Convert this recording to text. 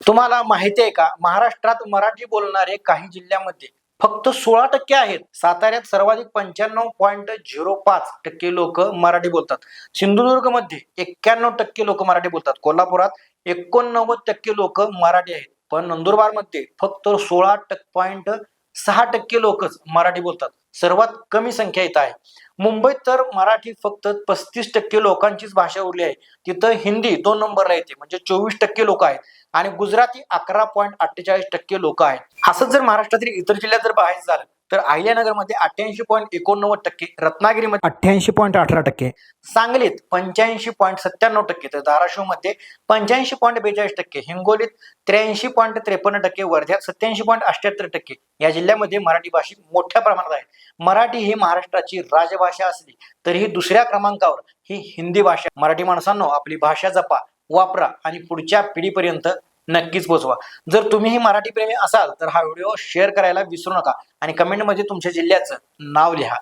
तुम्हाला माहिती आहे का, महाराष्ट्रात मराठी बोलणारे काही जिल्ह्यामध्ये फक्त 16% आहेत. साताऱ्यात सर्वाधिक 95.05% लोक मराठी बोलतात. सिंधुदुर्गमध्ये 91% लोक मराठी बोलतात. कोल्हापुरात 89% लोक मराठी आहेत. पण नंदुरबारमध्ये फक्त 16.6% लोकच मराठी बोलतात. सर्वात कमी संख्या इथं आहे. मुंबईत तर मराठी फक्त 35% लोकांचीच भाषा उरली आहे. तिथं हिंदी 2 नंबरला येते, म्हणजे 24% लोक आहेत आणि गुजराती 11.48% लोक आहेत. असंच जर महाराष्ट्रातील इतर जिल्ह्यात जर पाहायचं झालं तर अहिल्यानगरमध्ये 88.89%, रत्नागिरीमध्ये 88.18%, सांगलीत 85.97%, तर धाराशिवमध्ये 85.42%, हिंगोलीत 83.53%, वर्ध्यात 87.78%. या जिल्ह्यामध्ये मराठी भाषिक मोठ्या प्रमाणात आहे. मराठी ही महाराष्ट्राची राजभाषा असली तरीही दुसऱ्या क्रमांकावर ही हिंदी भाषा. मराठी माणसांनो, आपली भाषा जपा, वापरा आणि पुढच्या पिढीपर्यंत नक्कीच पोहोचवा. जर तुम्हीही मराठी प्रेमी असाल तर हा व्हिडिओ शेअर करायला विसरू नका आणि कमेंटमध्ये तुमच्या जिल्ह्याचं नाव लिहा.